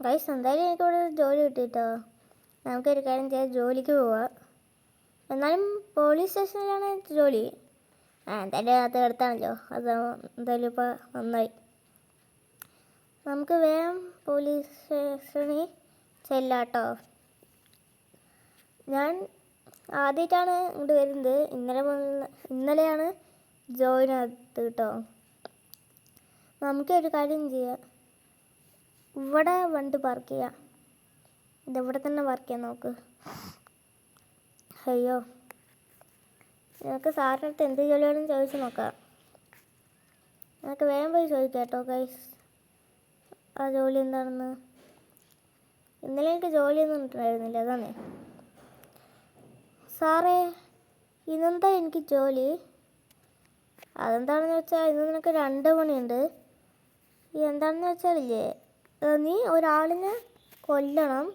Guys എന്തായാലും എനിക്കിവിടെ ഒരു ജോലി കിട്ടിയിട്ടോ. നമുക്കൊരു കാര്യം ചെയ്യാം, ജോലിക്ക് പോവാം. എന്നാലും പോലീസ് സ്റ്റേഷനിലാണ് ജോലി. എന്തായാലും അത് എടുത്താണല്ലോ, അത് എന്തായാലും ഇപ്പോൾ നന്നായി. നമുക്ക് വേഗം പോലീസ് സ്റ്റേഷനിൽ ചെല്ലാട്ടോ. ഞാൻ ആദ്യമായിട്ടാണ് ഇങ്ങോട്ട് വരുന്നത്. ഇന്നലെയാണ് ജോയിൻ ആയത് കേട്ടോ. നമുക്കൊരു കാര്യം ചെയ്യാം, ഇവിടെ വണ്ടി പാർക്ക് ചെയ്യാം. ഇതിവിടെ തന്നെ പാർക്ക് ചെയ്യാം നോക്ക്. അയ്യോ, ഞങ്ങൾക്ക് സാറിൻ്റെ അടുത്ത് എന്ത് ജോലിയാണെന്ന് ചോദിച്ച് നോക്കാം. ഞങ്ങൾക്ക് വേഗം പോയി ചോദിക്കാം കേട്ടോ ഗൈസ്, ആ ജോലി എന്താണെന്ന്. ഇന്നലെ എനിക്ക് ജോലിയൊന്നും ഉണ്ടായിരുന്നില്ല, അതാണ്. സാറേ, ഇന്നെന്താ എനിക്ക് ജോലി? അതെന്താണെന്ന് വെച്ചാൽ ഇന്ന് നിനക്ക് 2 മണിയുണ്ട്. എന്താണെന്ന് വെച്ചാലില്ലേ, നീ ഒരാളിനെ കൊല്ലണം.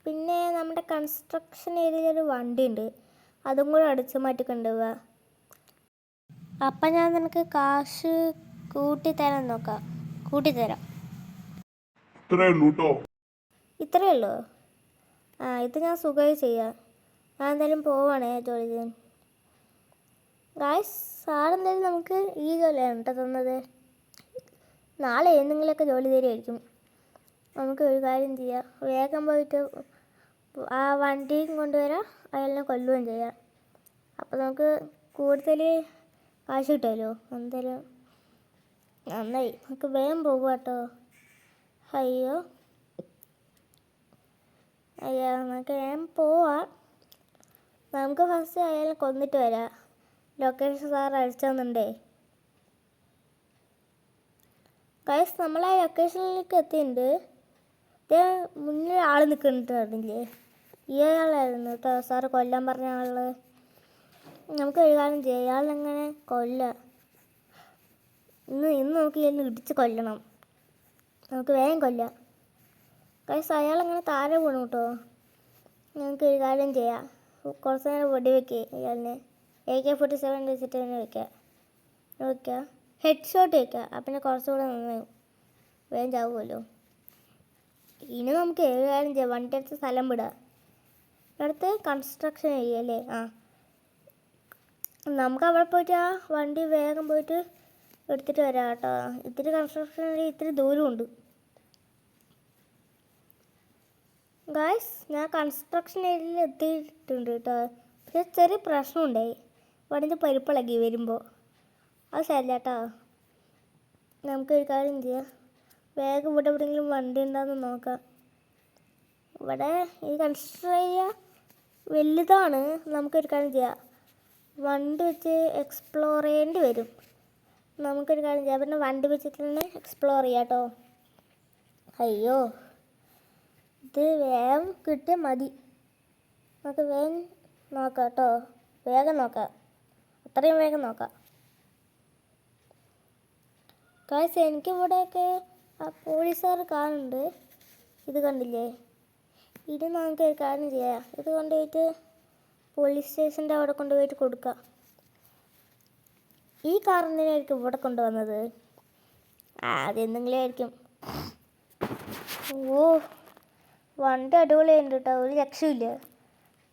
പിന്നെ നമ്മുടെ കൺസ്ട്രക്ഷൻ ഏരിയയിലൊരു വണ്ടിയുണ്ട്, അതും കൂടെ അടിച്ചു മാറ്റി കൊണ്ടുപോവുക. അപ്പം ഞാൻ നിനക്ക് കാശ് കൂട്ടിത്തരാൻ നോക്കാം. കൂട്ടിത്തരാം. ഇത്രയേ ഉള്ളൂ? ഇത് ഞാൻ സുഖമായി ചെയ്യാം. ഞാൻ എന്തായാലും പോവാണേ ജോലി ചെയ്യാൻ. ഗായ്സ്, സാറെന്തായാലും നമുക്ക് ഈ ജോലിയാണ് കേട്ടോ തന്നത്. നാളെ എന്തെങ്കിലുമൊക്കെ ജോലി തരുമായിരിക്കും. നമുക്ക് ഒരു കാര്യം ചെയ്യാം, വേഗം പോയിട്ട് ആ വണ്ടിയും കൊണ്ടുവരാം, അയാളിനെ കൊല്ലുകയും ചെയ്യാം. അപ്പോൾ നമുക്ക് കൂടുതൽ കാശ് കിട്ടുമല്ലോ. എന്തായാലും നന്നായി, നമുക്ക് വേഗം പോകാം കേട്ടോ. അയ്യോ അയ്യോ, നമുക്ക് വേഗം പോവാം. നമുക്ക് ഫസ്റ്റ് അയാളെ കൊന്നിട്ട് വരാം. Location sir അയച്ചെന്നുണ്ടേ. ഗൈസ്, നമ്മളെ ലൊക്കേഷനിലേക്ക് എത്തിയിട്ടുണ്ട്. ഇത് മുന്നിൽ ആൾ നിൽക്കുന്നുണ്ടില്ലേ, ഇയാളായിരുന്നു കേട്ടോ സാറ് കൊല്ലാൻ പറഞ്ഞ ആൾ. നമുക്ക് ഒരു കാര്യം ചെയ്യാം, ഇയാളെങ്ങനെ കൊല്ലാം. ഇന്ന് നമുക്ക് ഇയാളിനെ ഇടിച്ച് കൊല്ലണം. നമുക്ക് വേഗം കൊല്ലാം. ഗൈസ്, അയാളെങ്ങനെ താഴെ വീണു കേട്ടോ. നമുക്ക് ഒരു കാര്യം ചെയ്യാം, കുറച്ച് നേരം വെടി വെക്കുക ഇയാളിനെ. AK-47 വെച്ചിട്ട് തന്നെ വയ്ക്കുക. ഹെഡ് ഷോട്ട് വയ്ക്കുക. പിന്നെ കുറച്ചുകൂടെ നന്നായി, വേഗം ചാവുമല്ലോ. ഇനി നമുക്ക് ഏത് കാര്യം ചെയ്യാം, വണ്ടി അടുത്ത് സ്ഥലം വിടുക. അടുത്ത് കൺസ്ട്രക്ഷൻ ഏരിയ അല്ലേ. നമുക്ക് അവിടെ പോയിട്ട് ആ വണ്ടി വേഗം പോയിട്ട് എടുത്തിട്ട് വരാം കേട്ടോ. ഇത്തിരി കൺസ്ട്രക്ഷൻ ഏരിയ ഇത്തിരി ദൂരമുണ്ട്. ഗായ്സ്, ഞാൻ കൺസ്ട്രക്ഷൻ ഏരിയയിൽ എത്തിയിട്ടുണ്ട് കേട്ടോ. പക്ഷേ ചെറിയ പ്രശ്നമുണ്ടായി, വണ്ടിൻ്റെ പരിപ്പിളകി വരുമ്പോൾ. അത് ശരിയല്ല കേട്ടോ. നമുക്കൊരു കാര്യം ചെയ്യാം, വേഗം ഇവിടെ എവിടെയെങ്കിലും വണ്ടി ഉണ്ടാകുന്ന നോക്കാം. ഇവിടെ ഈ കൺസ്ട്രക്ഷൻ ഏരിയ വലുതാണ്. നമുക്കൊരു കാര്യം ചെയ്യാം, വണ്ടി വെച്ച് എക്സ്പ്ലോർ ചെയ്യേണ്ടി വരും. നമുക്കൊരു കാര്യം ചെയ്യാം, പിന്നെ വണ്ടി വെച്ചിട്ട് തന്നെ എക്സ്പ്ലോർ ചെയ്യാം കേട്ടോ. അയ്യോ, ഇത് വേഗം കിട്ടിയാൽ മതി. നമുക്ക് വേഗം നോക്കാം കേട്ടോ. വേഗം നോക്കാം, അത്രയും വേഗം നോക്കാം. ഗായ്സ്, എനിക്കിവിടെയൊക്കെ പോലീസുകാർ കാണുന്നുണ്ട്. ഇത് കണ്ടില്ലേ? ഇത് നമുക്ക് ഒരു കാര്യം ചെയ്യാം, ഇത് കൊണ്ടുപോയിട്ട് പോലീസ് സ്റ്റേഷൻ്റെ അവിടെ കൊണ്ടുപോയിട്ട് കൊടുക്കാം. ഈ കാറിനായിരിക്കും ഇവിടെ കൊണ്ടുവന്നത്. അതെന്തെങ്കിലും ആയിരിക്കും. ഓ, വണ്ടി അടിപൊളിയുണ്ട് കേട്ടോ, ഒരു രക്ഷയില്ല.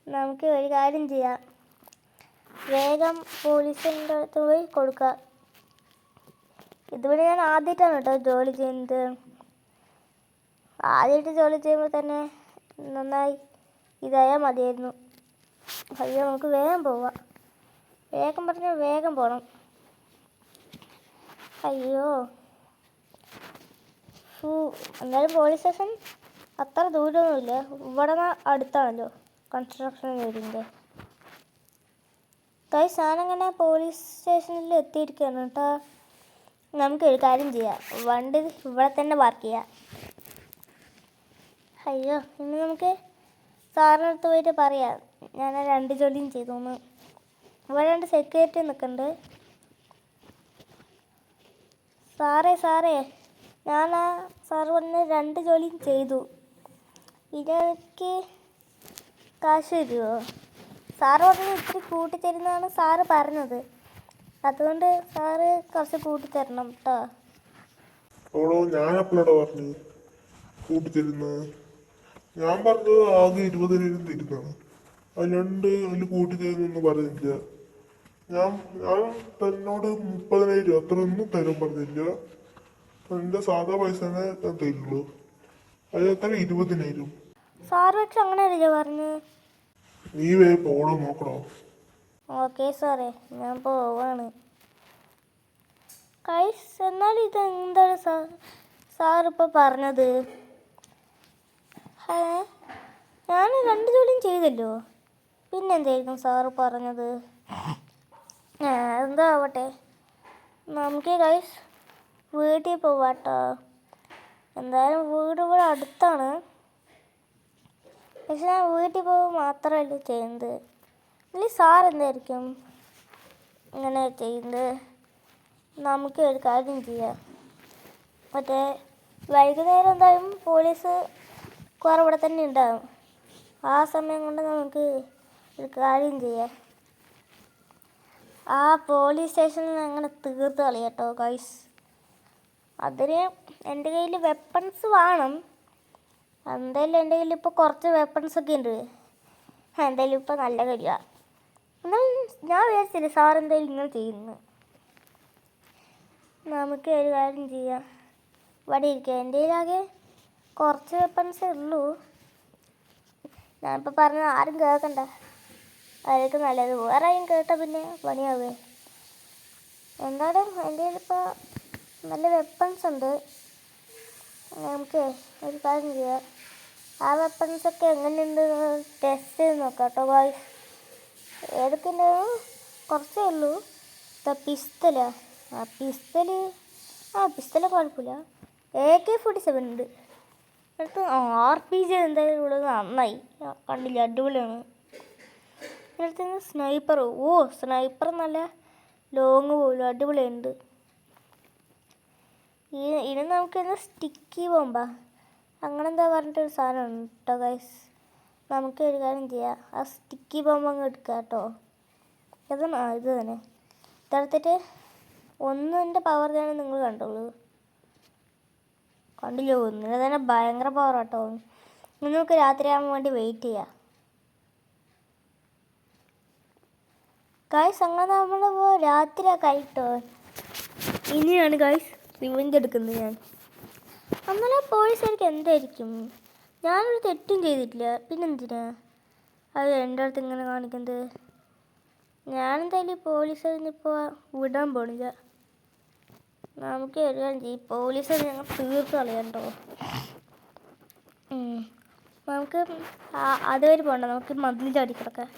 നമുക്ക് ഒരു കാര്യം ചെയ്യാം, വേഗം പോലീസിൻ്റെ അടുത്ത് പോയി കൊടുക്കുക. ഇതുവരെ ഞാൻ ആദ്യമായിട്ടാണ് കേട്ടോ ജോലി ചെയ്യുന്നത്. ആദ്യമായിട്ട് ജോലി ചെയ്യുമ്പോൾ തന്നെ നന്നായി ഇതായാൽ മതിയായിരുന്നു. അയ്യോ, നമുക്ക് വേഗം പോവാം. വേഗം പറഞ്ഞാൽ വേഗം പോകണം. അയ്യോ, എന്നാലും പോലീസ് സ്റ്റേഷൻ അത്ര ദൂരമൊന്നുമില്ല, ഇവിടെ അടുത്താണല്ലോ കൺസ്ട്രക്ഷൻ ഏരിയൻ്റെ. ഗൈസ്, ഞാനങ്ങനെ പോലീസ് സ്റ്റേഷനിൽ എത്തിയിരിക്കുകയാണ് കേട്ടോ. നമുക്കൊരു കാര്യം ചെയ്യാം, വണ്ടി ഇവിടെ തന്നെ പാർക്ക് ചെയ്യാം. അയ്യോ, ഇനി നമുക്ക് സാറിൻ്റെ അടുത്ത് പോയിട്ട് പറയാം ഞാൻ 2 ജോലിയും ചെയ്തു. ഇവിടെ 2 സെക്യൂരിറ്റി നിൽക്കുന്നുണ്ട്. സാറേ, ഞാൻ സാറ് പറഞ്ഞ 2 ജോലിയും ചെയ്തു. ഇതെനിക്ക് കാശ് തരുമോ? സാറ് പറഞ്ഞ് ഇത്തിരി കൂട്ടിത്തരുന്നതാണ് സാറ് പറഞ്ഞത്. അതുകൊണ്ട് സാറ് കുറച്ച് കൂട്ടിത്തരണം കേട്ടോ. ഞാൻ എപ്പോഴാ പറഞ്ഞു? കൂട്ടിത്തരുന്നത്? ഞാൻ പറഞ്ഞത് ആകെ 20,000 തരുന്നതാണ്. അല്ലാണ്ട് അതിൽ കൂട്ടിത്തരുന്നൊന്നും പറഞ്ഞില്ല. ഞാൻ ഞാൻ തന്നോട് 30,000 അത്രയൊന്നും തരും പറഞ്ഞില്ല. എൻ്റെ സാധാ പൈസ തന്നെ ഞാൻ തരുള്ളൂ. അത് എത്ര? 20,000. സാറ് വെച്ച് അങ്ങനെയല്ലേ പറഞ്ഞു? നീ വേഗം പോണോ നോക്കണോ? ഓക്കെ സാറേ, ഞാൻ പോവാണ്. കൈസ്, എന്നാൽ ഇതെന്താണ് സാറിപ്പോൾ പറഞ്ഞത്? ഞാൻ 2 ജോലിയും ചെയ്തല്ലോ, പിന്നെന്തായിരിക്കും സാറ് പറഞ്ഞത്? എന്താ ആവട്ടെ, നമുക്ക് കൈസ് വീട്ടിൽ പോവാട്ടോ. എന്തായാലും വീട് ഇവിടെ അടുത്താണ്. പക്ഷെ ഞാൻ വീട്ടിൽ പോകുക മാത്രമല്ല ചെയ്യുന്നത്. അല്ലെങ്കിൽ സാർ എന്തായിരിക്കും ഇങ്ങനെ ചെയ്യുന്നത്? നമുക്ക് ഒരു കാര്യം ചെയ്യാം. മറ്റേ വൈകുന്നേരം എന്തായാലും പോലീസ് ഇവിടെ തന്നെ ഉണ്ടാകും. ആ സമയം കൊണ്ട് നമുക്ക് ഒരു കാര്യം ചെയ്യാം. ആ പോലീസ് സ്റ്റേഷനിൽ അങ്ങനെ തീർത്ത് കളിയാട്ടോ ഗൈസ്. അതിന് എൻ്റെ കയ്യിൽ വെപ്പൺസ് വേണം. എന്തായാലും എൻ്റെ കയ്യിൽ ഇപ്പോൾ കുറച്ച് വെപ്പൺസൊക്കെ ഉണ്ട്. എന്തായാലും ഇപ്പോൾ നല്ല കാര്യമാണ്. എന്നാലും ഞാൻ വിചാരിച്ചില്ല സാർ എന്തായാലും ഇങ്ങനെ ചെയ്യുന്നു. നമുക്ക് ഒരു കാര്യം ചെയ്യാം. ഇവിടെ ഇരിക്കുക. എൻ്റെ കയ്യിലാകെ കുറച്ച് വെപ്പൺസേ ഉള്ളൂ. ഞാനിപ്പോൾ പറഞ്ഞത് ആരും കേൾക്കണ്ട, അതായിരിക്കും നല്ലത്. വേറെ ആരും കേട്ടാൽ പിന്നെ പണിയാവേ. എന്തായാലും എൻ്റെ കയ്യിലിപ്പോൾ നല്ല വെപ്പൺസ് ഉണ്ട്. നമുക്ക് ഒരു കാര്യം ചെയ്യാം. ആ വെപ്പൺസൊക്കെ എങ്ങനെയുണ്ട് ടെസ്റ്റ് ചെയ്ത് നോക്കാം കേട്ടോ ഗായ്സ്. ഏതൊക്കെ ഉണ്ടാവും? കുറച്ചേ ഉള്ളൂ. പിസ്തലാ. പിസ്തല് കുഴപ്പമില്ല. AK-47 ഉണ്ട്. അടുത്ത് RPG എന്തായാലും ഇവിടെ നന്നായി, കണ്ടില്ല, അടിപൊളിയാണ്. അടുത്ത് സ്നൈപ്പർ. സ്നൈപ്പർ നല്ല ലോങ് പോലും അടിപൊളിയുണ്ട്. ഇനി നമുക്ക് സ്റ്റിക്കി ബോംബാ അങ്ങനെ എന്താ പറഞ്ഞിട്ടൊരു സാധനമാണ് കേട്ടോ ഗൈസ്. നമുക്ക് ഒരു കാര്യം ചെയ്യാം. ആ സ്റ്റിക്കി ബോംബ് അങ്ങ് എടുക്കാം കേട്ടോ. ഇത് തന്നെ ഇതെടുത്തിട്ട് ഒന്നിൻ്റെ പവർ തന്നെ നിങ്ങൾ കണ്ടോളൂ. കണ്ടില്ലോ, ഒന്നിന് തന്നെ ഭയങ്കര പവർ കേട്ടോ. നിങ്ങൾക്ക് രാത്രിയാകാൻ വേണ്ടി വെയിറ്റ് ചെയ്യാം ഗൈസ്. അങ്ങനെ നമ്മളിപ്പോൾ രാത്രിയൊക്കെ ആയിട്ടോ. ഇനിയാണ് ഗൈസ് റിവെഞ്ച് എടുക്കുന്നത് ഞാൻ. അന്നേരം പോലീസുകാർക്ക് എന്തായിരിക്കും? ഞാനൊരു തെറ്റും ചെയ്തിട്ടില്ല, പിന്നെന്തിനാ അത് എൻ്റെ അടുത്ത് ഇങ്ങനെ കാണിക്കുന്നത്? ഞാനെന്തായാലും പോലീസുകാരിനിപ്പോൾ വിടാൻ പോണില്ല. നമുക്ക് ഈ പോലീസുകാർ ഞങ്ങൾ തീർത്ത് കളയണ്ടോ. നമുക്ക് അതുവരെ പോകണ്ട, നമുക്ക് മതിൽ ചാടി കിടക്കാം.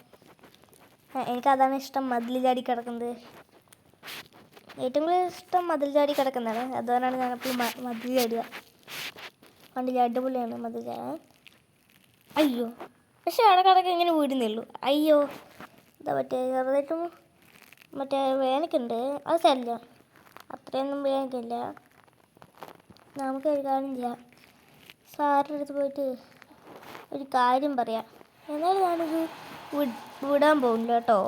എനിക്കതാണ് ഇഷ്ടം, മതിൽ ചാടി കിടക്കുന്നത്. ഏറ്റവും കൂടുതൽ ഇഷ്ടം മതിൽ ചാടി കിടക്കുന്നതാണ്. അതുകൊണ്ടാണ് ഞങ്ങൾ മതിൽ ചാടുക. കണ്ടില്ല, അടിപൊളിയാണ് മതിൽ ചാടാൻ. അയ്യോ, പക്ഷെ ഇടക്കിടക്ക് ഇങ്ങനെ വീടുന്നുള്ളൂ. അയ്യോ, എന്താ ചെറുതായിട്ടും വേനക്കുണ്ട്. അത് ശരില്ല, അത്രയൊന്നും വേനക്കില്ല. നമുക്ക് ഒരു കാര്യം ചെയ്യാം. സാറിൻ്റെ അടുത്ത് പോയിട്ട് ഒരു കാര്യം പറയാം. എന്നാലും ഞാനിത് വിടാൻ പോകില്ല കേട്ടോ.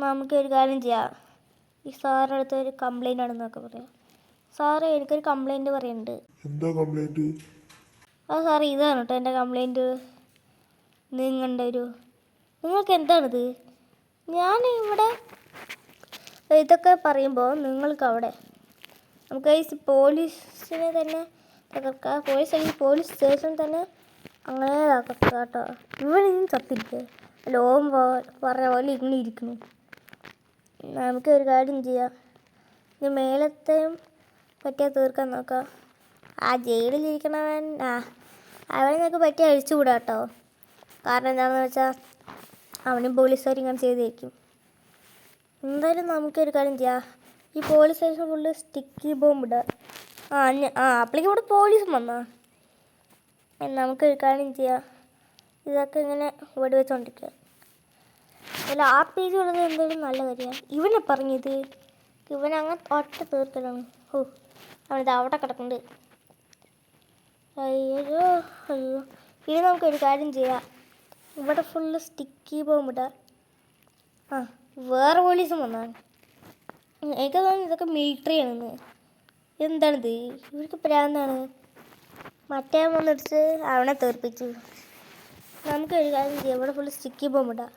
നമുക്കൊരു കാര്യം ചെയ്യാം. ഈ സാറിൻ്റെ അടുത്ത് ഒരു കംപ്ലൈൻ്റ് ആണെന്നൊക്കെ പറയാം. സാറേ, എനിക്കൊരു കംപ്ലൈൻറ്റ് പറയുന്നുണ്ട്. എന്താ കംപ്ലൈൻറ്റ്? സാറേ, ഇതാണ് കേട്ടോ എൻ്റെ കംപ്ലൈൻറ്റ്. നിങ്ങൾക്ക് എന്താണിത്? ഞാൻ ഇവിടെ ഇതൊക്കെ പറയുമ്പോൾ നിങ്ങൾക്ക് അവിടെ നമുക്ക് ഈ പോലീസിനെ തന്നെ തകർക്കാം. പോലീസ് സ്റ്റേഷൻ തന്നെ അങ്ങനെ തകർക്കാം കേട്ടോ. ഇവനിന്നും ചത്തിരിക്കുക ലോകം പറഞ്ഞ പോലെ ഇങ്ങനെ ഇരിക്കുന്നു. നമുക്ക് ഒരു കാര്യം ചെയ്യാം. ഇത് മേലത്തെയും പറ്റിയാൽ തീർക്കാൻ നോക്കാം. ആ ജയിലിലിരിക്കണവൻ അവനെ ഞങ്ങൾക്ക് പറ്റി അഴിച്ചുകൂടാ കേട്ടോ. കാരണം എന്താണെന്ന് വെച്ചാൽ അവനും പോലീസുകാർ ഇങ്ങനെ ചെയ്തേക്കും. എന്തായാലും നമുക്കൊരു കാര്യം ചെയ്യാം. ഈ police station full sticky bomb ഇടുക. അപ്പോഴേക്കും ഇവിടെ പോലീസും വന്നാ. നമുക്കൊരു കാര്യം ചെയ്യാം. ഇതൊക്കെ ഇങ്ങനെ വെടിവെച്ചോണ്ടിരിക്കുക. അല്ല, RPG ഉള്ളത് എന്തായാലും നല്ല കാര്യമാണ്. ഇവനെ പറഞ്ഞത് ഇവനങ്ങനെ ഒറ്റ തീർക്കലാണ്. അവനിത് അവിടെ കിടക്കുന്നുണ്ട്. അയ്യോ. ഇനി നമുക്കൊരു കാര്യം ചെയ്യാം. ഇവിടെ ഫുള്ള് സ്റ്റിക്കി ബോംബ് ഇടാം. വേറെ പോലീസും വന്നാണ്. എനിക്ക് തോന്നുന്നു ഇതൊക്കെ മിലിറ്ററി ആണെന്ന്. എന്താണിത്? ഇവർക്ക് പ്രാന്താണ്. മറ്റേ വന്നിട്ട് അവനെ തെറിപ്പിച്ചു. നമുക്ക് ഒരു കാര്യം ചെയ്യാം, ഇവിടെ ഫുള്ള് സ്റ്റിക്കി ബോംബ് ഇടാം.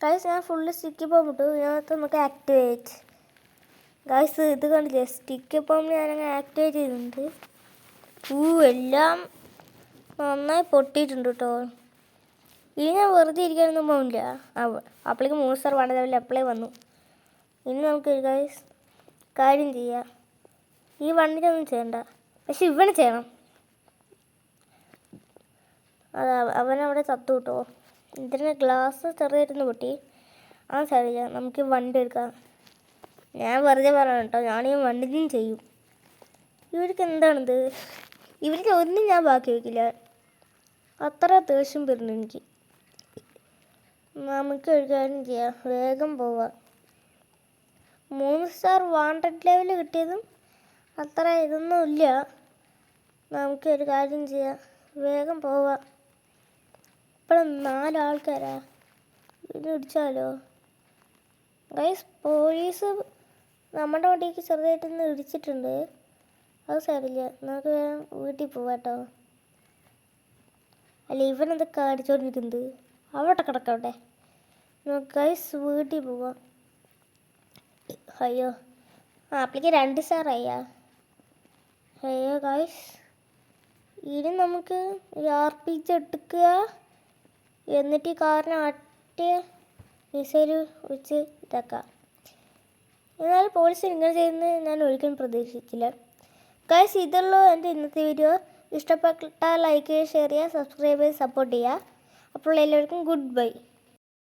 ഗൈസ് ഞാൻ ഫുള്ള് സ്റ്റിക്കി ബോംബ് ഇട്ടു. ഇതിനകത്ത് നമുക്ക് ആക്ടിവേറ്റ്. ഗൈസ് ഇത് കണ്ടില്ലേ, സ്റ്റിക്കി ബോംബ് ഞാനങ്ങനെ ആക്ടിവേറ്റ് ചെയ്തിട്ടുണ്ട്. എല്ലാം നന്നായി പൊട്ടിയിട്ടുണ്ട് കേട്ടോ. ഇനി ഞാൻ വെറുതെ ഇരിക്കാനൊന്നും പോകില്ല. അപ്പോഴേക്ക് 3 സ്റ്റാർ വേണ്ട ലെവലിൽ അപ്ലൈ വന്നു. ഇനി നമുക്ക് ഗൈസ് കാര്യം ചെയ്യാം. ഈ വണ്ടിനൊന്നും ചെയ്യണ്ട, പക്ഷെ ഇവന് ചെയ്യണം. അവനവിടെ ചത്തു കിട്ടോ. ഇതിന് ഗ്ലാസ് ചെറുതായിട്ടൊന്ന് പൊട്ടി. ആ സാരില്ല, നമുക്ക് വണ്ടി എടുക്കാം. ഞാൻ വെറുതെ പറയാം കേട്ടോ, ഞാനീ വണ്ടിനും ചെയ്യും. ഇവർക്ക് എന്താണിത്? ഇവർക്ക് ഒന്നും ഞാൻ ബാക്കി വയ്ക്കില്ല. അത്ര ദേഷ്യം വരുന്നു എനിക്ക്. നമുക്ക് ഒരു കാര്യം ചെയ്യാം, വേഗം പോവാം. 3 സ്റ്റാർ വാണ്ടഡ് ലെവൽ കിട്ടിയതും അത്ര ഇതൊന്നും ഇല്ല. നമുക്ക് ഒരു കാര്യം ചെയ്യാം, വേഗം പോവാം. ഇപ്പോഴും 4 ആൾക്കാരാ. ഇത് ഇടിച്ചാലോ? ഗൈസ് പോലീസ് നമ്മുടെ വണ്ടിക്ക് ചെറുതായിട്ടൊന്ന് ഇടിച്ചിട്ടുണ്ട്. അത് സാരില്ല, നമുക്ക് വേഗം വീട്ടിൽ പോവാട്ടോ. അല്ല ഇവനെന്തൊക്കെ അടിച്ചോണ്ടിരിക്കുന്നത്? അവിടെ കിടക്കട്ടെ. നമുക്ക് ഗൈസ് വീട്ടിൽ പോവാം. അയ്യോ അപ്പോഴേക്ക് 2 സ്റ്റാർ അയ്യാ. അയ്യോ ഗൈസ്, ഇനി നമുക്ക് RPG എടുക്കുക, എന്നിട്ട് ഈ കാറിനെ മിസൈൽ വെച്ച് ഇതാക്കാം. എന്നാലും പോലീസ് ഇങ്ങനെ ചെയ്യുന്നത് ഞാൻ ഒരിക്കലും പ്രതീക്ഷിച്ചില്ല. ഗൈസ് ഇതുള്ളൂ എൻ്റെ ഇന്നത്തെ വീഡിയോ. ഇഷ്ടപ്പെട്ടാൽ ലൈക്ക് ചെയ്യുക, ഷെയർ ചെയ്യുക, സബ്സ്ക്രൈബ് ചെയ്ത് സപ്പോർട്ട് ചെയ്യുക. അപ്പോൾ എല്ലാവർക്കും ഗുഡ് ബൈ.